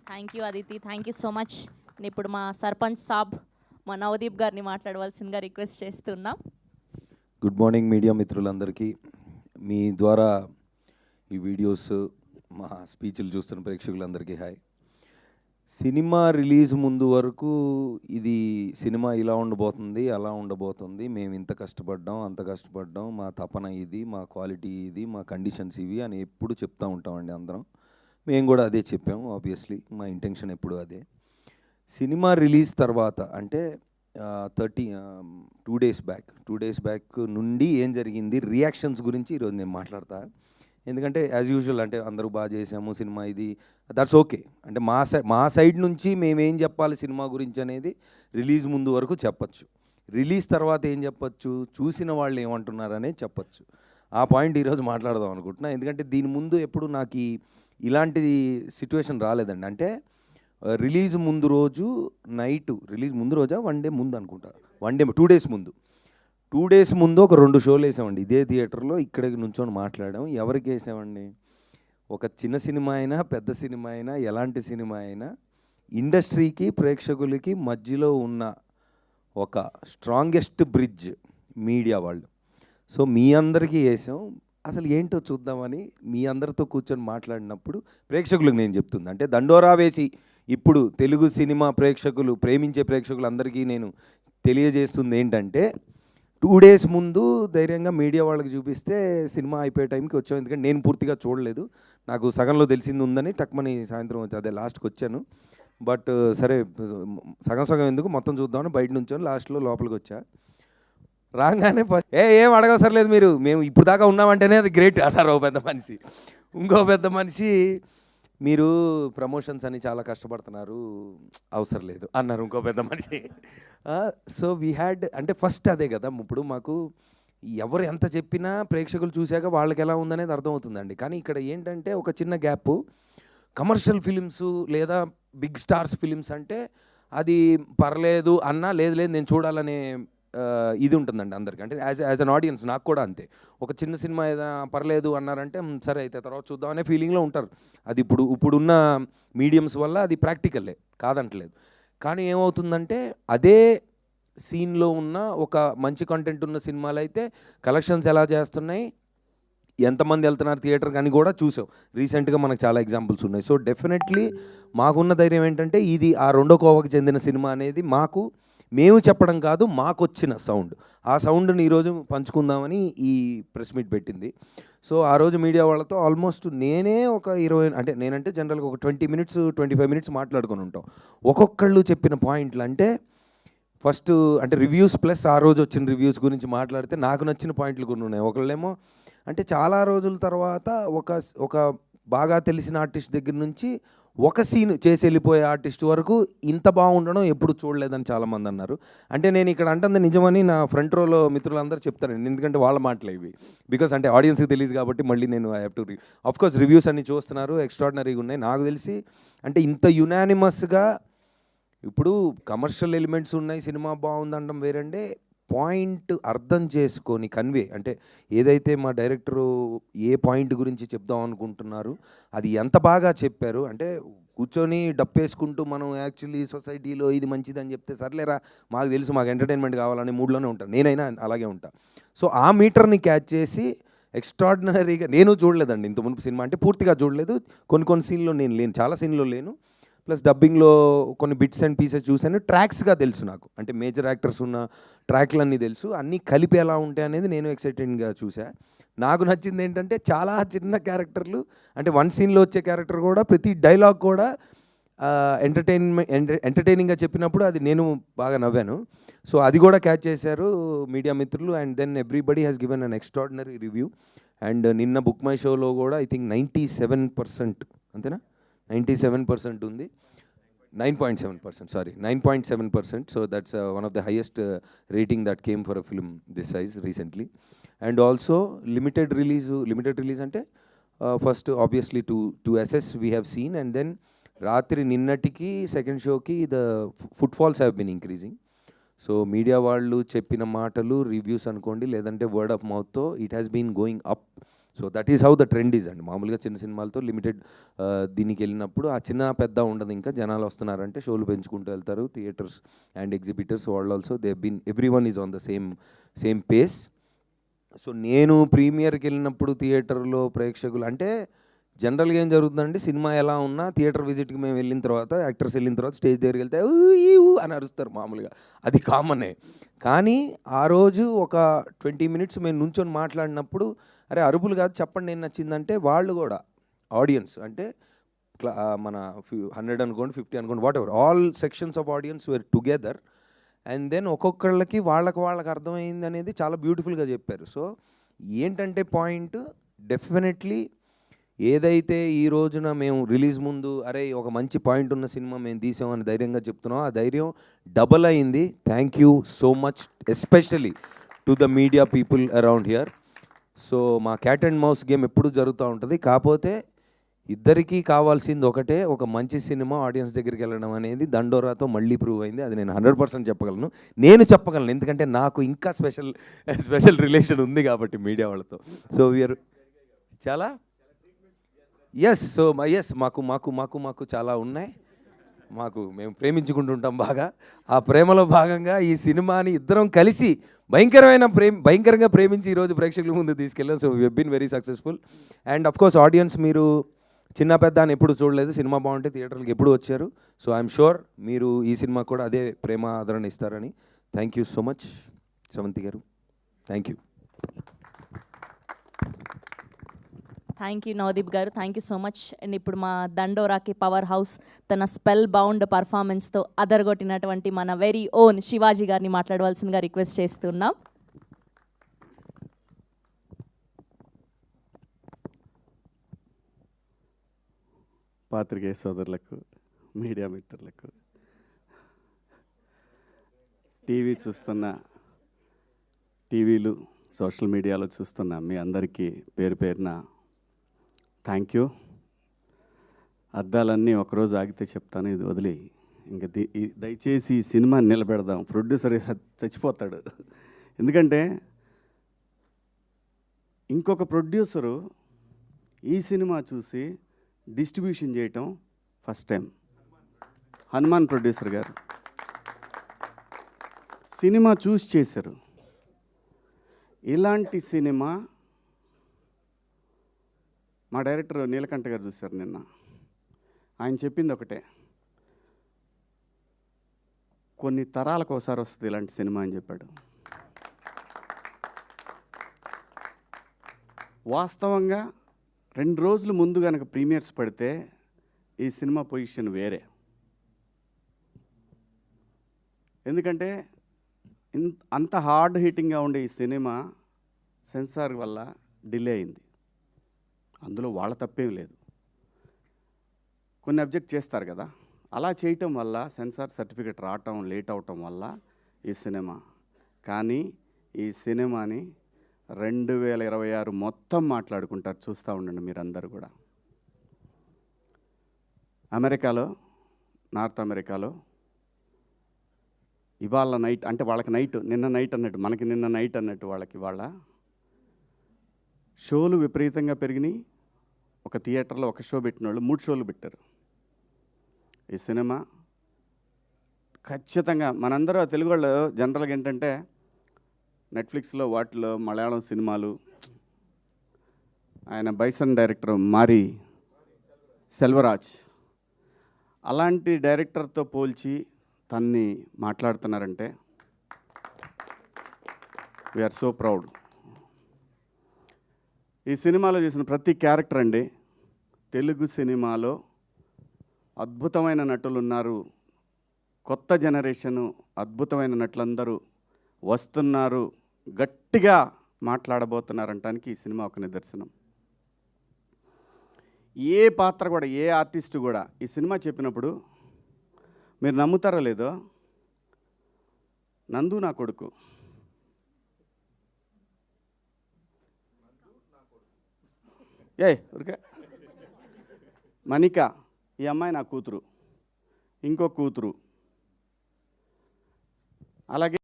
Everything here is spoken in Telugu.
Thank you Aditi, thank you so much. ఇప్పుడు మా సర్పంచ్ సాబ్ మా నవదీప్ గారిని మాట్లాడవలసిందిగా రిక్వెస్ట్ చేస్తున్నాం. గుడ్ మార్నింగ్ మీడియా మిత్రులందరికీ. మీ ద్వారా ఈ వీడియోస్ మా స్పీచ్లు చూస్తున్న ప్రేక్షకులందరికీ హాయ్. సినిమా రిలీజ్ ముందు వరకు ఇది సినిమా ఇలా ఉండబోతుంది, అలా ఉండబోతుంది, మేము ఇంత కష్టపడ్డాం, అంత కష్టపడ్డాం, మా తపన ఇది, మా క్వాలిటీ ఇది, మా కండిషన్స్ ఇవి అని ఎప్పుడు చెప్తూ ఉంటామండి అందరం. మేము కూడా అదే చెప్పాము. ఆబ్వియస్లీ మా ఇంటెన్షన్ ఎప్పుడు అదే. సినిమా రిలీజ్ తర్వాత అంటే 2 డేస్ బ్యాక్ నుండి ఏం జరిగింది, రియాక్షన్స్ గురించి ఈరోజు నేను మాట్లాడతా. ఎందుకంటే యాజ్ యూజువల్ అంటే అందరూ బాగా చేసాము సినిమా, ఇది దట్స్ ఓకే. అంటే మా సైడ్ నుంచి మేమేం చెప్పాలి సినిమా గురించి అనేది రిలీజ్ ముందు వరకు చెప్పచ్చు. రిలీజ్ తర్వాత ఏం చెప్పచ్చు, చూసిన వాళ్ళు ఏమంటున్నారనే చెప్పచ్చు. ఆ పాయింట్ ఈరోజు మాట్లాడదాం అనుకుంటున్నా. ఎందుకంటే దీని ముందు ఎప్పుడు నాకు ఇలాంటి సిచ్యువేషన్ రాలేదండి. అంటే రిలీజ్ ముందు రోజు నైటు, రిలీజ్ ముందు రోజా 1 డే ముందు అనుకుంటా, 2 డేస్ ముందు, 2 డేస్ ముందు ఒక 2 షోలు వేసామండి ఇదే థియేటర్లో. ఇక్కడికి నుంచొని మాట్లాడాం. ఎవరికి వేసామండి, ఒక చిన్న సినిమా అయినా పెద్ద సినిమా అయినా ఎలాంటి సినిమా అయినా ఇండస్ట్రీకి ప్రేక్షకులకి మధ్యలో ఉన్న ఒక స్ట్రాంగెస్ట్ బ్రిడ్జ్ మీడియా వాళ్ళు. సో మీ అందరికీ వేసాం. అసలు ఏంటో చూద్దామని మీ అందరితో కూర్చొని మాట్లాడినప్పుడు ప్రేక్షకులకు నేను చెప్తుంది అంటే దండోరా వేసి ఇప్పుడు తెలుగు సినిమా ప్రేక్షకులు, ప్రేమించే ప్రేక్షకులందరికీ నేను తెలియజేస్తుంది ఏంటంటే 2 డేస్ ముందు ధైర్యంగా మీడియా వాళ్ళకి చూపిస్తే సినిమా అయిపోయే టైంకి వచ్చాం. ఎందుకంటే నేను పూర్తిగా చూడలేదు, నాకు సగంలో తెలిసింది ఉందని టక్మని సాయంత్రం వచ్చి అదే లాస్ట్కి వచ్చాను. బట్ సరే సగం ఎందుకు మొత్తం చూద్దామని బయట నుంచొని లాస్ట్లో లోపలికి వచ్చా. రాగానే ఫస్ట్ ఏం అడగవసరం లేదు మీరు, మేము ఇప్పుడు దాకా ఉన్నామంటేనే అది గ్రేట్ అన్నారు ఓ పెద్ద మనిషి. ఇంకో పెద్ద మనిషి మీరు ప్రమోషన్స్ అని చాలా కష్టపడుతున్నారు, అవసరం లేదు అన్నారు ఇంకో పెద్ద మనిషి. సో వీ హ్యాడ్ అంటే ఫస్ట్ అదే కదా, ఇప్పుడు మాకు ఎవరు ఎంత చెప్పినా ప్రేక్షకులు చూశాక వాళ్ళకి ఎలా ఉందనేది అర్థమవుతుందండి. కానీ ఇక్కడ ఏంటంటే ఒక చిన్న గ్యాప్. కమర్షియల్ ఫిలిమ్స్ లేదా బిగ్ స్టార్స్ ఫిలిమ్స్ అంటే అది పర్లేదు అన్నా, లేదు నేను చూడాలనే ఇది ఉంటుందండి అందరికీ. అంటే యాజ్ అన్ ఆడియన్స్ నాకు కూడా అంతే. ఒక చిన్న సినిమా ఏదైనా పర్లేదు అన్నారంటే సరే అయితే తర్వాత చూద్దాం అనే ఫీలింగ్లో ఉంటారు. అది ఇప్పుడున్న మీడియమ్స్ వల్ల అది ప్రాక్టికల్లే, కాదంటలేదు. కానీ ఏమవుతుందంటే అదే సీన్లో ఉన్న ఒక మంచి కంటెంట్ ఉన్న సినిమాలు అయితే కలెక్షన్స్ ఎలా చేస్తున్నాయి, ఎంతమంది వెళ్తున్నారు థియేటర్ కానీ కూడా చూసాం. రీసెంట్గా మనకు చాలా ఎగ్జాంపుల్స్ ఉన్నాయి. సో డెఫినెట్లీ మాకున్న ధైర్యం ఏంటంటే ఇది ఆ రెండో కోవకి చెందిన సినిమా అనేది మేము చెప్పడం కాదు, మాకు వచ్చిన సౌండ్. ఆ సౌండ్ని ఈరోజు పంచుకుందామని ఈ ప్రెస్ మీట్ పెట్టింది. సో ఆ రోజు మీడియా వాళ్ళతో ఆల్మోస్ట్ నేనే ఒక 20 అంటే నేనంటే జనరల్గా ఒక 20 మినిట్స్ 25 మినిట్స్ మాట్లాడుకొని ఉంటాం. ఒక్కొక్కళ్ళు చెప్పిన పాయింట్లు అంటే ఫస్ట్ అంటే రివ్యూస్ ప్లస్ ఆ రోజు వచ్చిన రివ్యూస్ గురించి మాట్లాడితే నాకు నచ్చిన పాయింట్లు కొన్ని ఉన్నాయి. ఒకళ్ళేమో అంటే చాలా రోజుల తర్వాత ఒక బాగా తెలిసిన ఆర్టిస్ట్ దగ్గర నుంచి ఒక సీన్ చేసి వెళ్ళిపోయే ఆర్టిస్ట్ వరకు ఇంత బాగుండడం ఎప్పుడు చూడలేదని చాలామంది అన్నారు. అంటే నేను ఇక్కడ అంటుంది నిజమని నా ఫ్రంట్ రోలో మిత్రులందరూ చెప్తారండి, ఎందుకంటే వాళ్ళ మాటలు ఇవి. బికాస్ అంటే ఆడియన్స్కి తెలియదు కాబట్టి మళ్ళీ నేను I have to of course reviews అన్ని చూస్తున్నారు, ఎక్స్ట్రాడినరీగా ఉన్నాయి. నాకు తెలిసి అంటే ఇంత యునానిమస్గా ఇప్పుడు కమర్షియల్ ఎలిమెంట్స్ ఉన్నాయి, సినిమా బాగుందనడం వేరంటే పాయింట్ అర్థం చేసుకొని కన్వే అంటే ఏదైతే మా డైరెక్టరు ఏ పాయింట్ గురించి చెప్దాం అనుకుంటున్నారు అది ఎంత బాగా చెప్పారు. అంటే కూర్చొని డప్పేసుకుంటూ మనం యాక్చువల్లీ సొసైటీలో ఇది మంచిదని చెప్తే సర్లేరా మాకు తెలుసు, మాకు ఎంటర్టైన్మెంట్ కావాలనే మూడ్లోనే ఉంటాను, నేనైనా అలాగే ఉంటాను. సో ఆ మీటర్ని క్యాచ్ చేసి ఎక్స్ట్రాడినరీగా నేను చూడలేదండి ఇంత మునుపు సినిమా, అంటే పూర్తిగా చూడలేదు. కొన్ని సీన్లో నేను లేను, చాలా సీన్లో లేను. ప్లస్ డబ్బింగ్లో కొన్ని బిట్స్ అండ్ పీసెస్ చూశాను. ట్రాక్స్గా తెలుసు నాకు, అంటే మేజర్ యాక్టర్స్ ఉన్న ట్రాక్లన్నీ తెలుసు, అన్నీ కలిపి ఎలా ఉంటాయి అనేది నేను ఎక్సైటెడ్గా చూసా. నాకు నచ్చింది ఏంటంటే చాలా చిన్న క్యారెక్టర్లు, అంటే 1 సీన్లో వచ్చే క్యారెక్టర్ కూడా ప్రతి డైలాగ్ కూడా ఎంటర్టైనింగ్గా చెప్పినప్పుడు అది నేను బాగా నవ్వాను. సో అది కూడా క్యాచ్ చేశారు మీడియా మిత్రులు. And then everybody has given an extraordinary review. And నిన్న బుక్ మై షోలో కూడా ఐ థింక్ 97% అంతేనా, 97% ఉంది, 9.7%, sorry 9.7%. So that's one of the highest rating that came for a film this size recently. And also limited release ante first obviously to assess we have seen, and then రాత్రి నిన్నటికి సెకండ్ షోకి the footfalls have been increasing. So media వాళ్ళు చెప్పిన మాటలు రివ్యూస్ అనుకోండి లేదంటే వర్డ్ ఆఫ్ మౌత్తో it has been going up. So that is how the trend is అండి. మామూలుగా చిన్న సినిమాలతో లిమిటెడ్ దీనికి వెళ్ళినప్పుడు ఆ చిన్న పెద్ద ఉండదు, ఇంకా జనాలు వస్తున్నారంటే షోలు పెంచుకుంటూ వెళ్తారు. థియేటర్స్ అండ్ ఎగ్జిబిటర్స్ వాళ్ళు also they been everyone is on the same pace. So నేను ప్రీమియర్కి వెళ్ళినప్పుడు థియేటర్లో ప్రేక్షకులు అంటే జనరల్గా ఏం జరుగుతుందండి, సినిమా ఎలా ఉన్నా థియేటర్ విజిట్కి మేము వెళ్ళిన తర్వాత, యాక్టర్స్ వెళ్ళిన తర్వాత స్టేజ్ దగ్గరికి వెళ్తే ఊ ఈ ఊ అని అరుస్తారు మామూలుగా, అది కామనే. కానీ ఆ రోజు ఒక 20 మినిట్స్ మేము నుంచొని మాట్లాడినప్పుడు అరే అరుపులు కాదు చెప్పండి ఏం నచ్చిందంటే, వాళ్ళు కూడా ఆడియన్స్ అంటే మన 100 అనుకోండి 50 అనుకోండి whatever all sections of audience were together and then ఒక్కొక్కళ్ళకి వాళ్ళకి అర్థమైంది అనేది చాలా బ్యూటిఫుల్గా చెప్పారు. సో ఏంటంటే పాయింట్ డెఫినెట్లీ ఏదైతే ఈ రోజున మేము రిలీజ్ ముందు అరే ఒక మంచి పాయింట్ ఉన్న సినిమా మేము తీసామని ధైర్యంగా చెప్తున్నాం, ఆ ధైర్యం డబల్ అయింది. Thank you so much especially to the media people around here. So మా క్యాట్ అండ్ మౌస్ గేమ్ ఎప్పుడు జరుగుతూ ఉంటుంది, కాకపోతే ఇద్దరికీ కావాల్సింది ఒకటే, ఒక మంచి సినిమా ఆడియన్స్ దగ్గరికి వెళ్ళడం అనేది దండోరాతో మళ్ళీ ప్రూవ్ అయింది. అది నేను 100% చెప్పగలను, ఎందుకంటే నాకు ఇంకా స్పెషల్ రిలేషన్ ఉంది కాబట్టి మీడియా వాళ్ళతో. సో వీఆర్ చాలా మాకు చాలా ఉన్నాయి. మేము ప్రేమించుకుంటుంటాం బాగా. ఆ ప్రేమలో భాగంగా ఈ సినిమాని ఇద్దరం కలిసి భయంకరంగా ప్రేమించి ఈరోజు ప్రేక్షకుల ముందు తీసుకెళ్ళాం. So we been very successful. And of course audience మీరు చిన్న పెద్ద అని ఎప్పుడు చూడలేదు, సినిమా బాగుంటే థియేటర్కి ఎప్పుడు వచ్చారు. సో ఐఎమ్ షూర్ మీరు ఈ సినిమా కూడా అదే ప్రేమ ఆదరణ ఇస్తారని. Thank you so much Sravanthi garu, thank you. Thank you Navdeep garu, thank you so much. And ఇప్పుడు మా దండోరాకి పవర్ హౌస్ తన స్పెల్ బౌండ్ పర్ఫార్మెన్స్తో అదరగొట్టినటువంటి మన వెరీ ఓన్ శివాజీ గారిని మాట్లాడవలసిందిగా రిక్వెస్ట్ చేస్తున్నాం. పాత్రికేయ సోదరులకు, మీడియా మిత్రులకు, టీవీలు సోషల్ మీడియాలో చూస్తున్న మీ అందరికీ పేరు పేరున థ్యాంక్ యూ. అద్దాలన్నీ ఒకరోజు ఆగితే చెప్తాను, ఇది వదిలి ఇంకా దయచేసి ఈ సినిమా నిలబెడదాం. ప్రొడ్యూసర్ చచ్చిపోతాడు. ఎందుకంటే ఇంకొక ప్రొడ్యూసరు ఈ సినిమా చూసి డిస్ట్రిబ్యూషన్ చేయటం ఫస్ట్ టైం. హనుమాన్ ప్రొడ్యూసర్ గారు సినిమా చూసి చేశారు. ఇలాంటి సినిమా మా డైరెక్టర్ నీలకంఠ గారు చూశారు నిన్న. ఆయన చెప్పింది ఒకటే, కొన్ని తరాలకు ఒకసారి వస్తుంది ఇలాంటి సినిమా అని చెప్పాడు. వాస్తవంగా 2 రోజుల ముందు కనుక ప్రీమియర్స్ పడితే ఈ సినిమా పొజిషన్ వేరే. ఎందుకంటే అంత హార్డ్ హిట్టింగ్గా ఉండే ఈ సినిమా సెన్సార్ వల్ల డిలే అయింది. అందులో వాళ్ళ తప్పేం లేదు, కొన్ని అబ్జెక్ట్ చేస్తారు కదా, అలా చేయటం వల్ల సెన్సార్ సర్టిఫికెట్ రావటం లేట్ అవటం వల్ల ఈ సినిమా. కానీ ఈ సినిమాని 2026 మొత్తం మాట్లాడుకుంటారు, చూస్తూ ఉండండి మీరందరూ కూడా. నార్త్ అమెరికాలో ఇవాళ నైట్ అంటే వాళ్ళకి నైట్, నిన్న నైట్ అన్నట్టు మనకి నిన్న నైట్ అన్నట్టు వాళ్ళకి వాళ్ళ షోలు విపరీతంగా పెరిగినాయి. ఒక థియేటర్లో ఒక షో పెట్టిన వాళ్ళు 3 షోలు పెట్టారు. ఈ సినిమా ఖచ్చితంగా మనందరూ తెలుగు వాళ్ళు జనరల్గా ఏంటంటే నెట్ఫ్లిక్స్లో వాటిలో మలయాళం సినిమాలు, ఆయన బైసన్ డైరెక్టర్ మారి సెల్వరాజ్ అలాంటి డైరెక్టర్తో పోల్చి తన్ని మాట్లాడుతున్నారంటే వీఆర్ సో ప్రౌడ్. ఈ సినిమాలో చేసిన ప్రతి క్యారెక్టర్ అండి, తెలుగు సినిమాలో అద్భుతమైన నటులు ఉన్నారు, కొత్త జనరేషను అద్భుతమైన నటులందరూ వస్తున్నారు, గట్టిగా మాట్లాడబోతున్నారంటానికి ఈ సినిమా ఒక నిదర్శనం. ఏ పాత్ర కూడా, ఏ ఆర్టిస్టు కూడా ఈ సినిమా చెప్పినప్పుడు మీరు నమ్ముతారో లేదో, నందు నా కొడుకు, ఊరికే మణిక ఈ అమ్మాయి నా కూతురు, ఇంకో కూతురు, అలాగే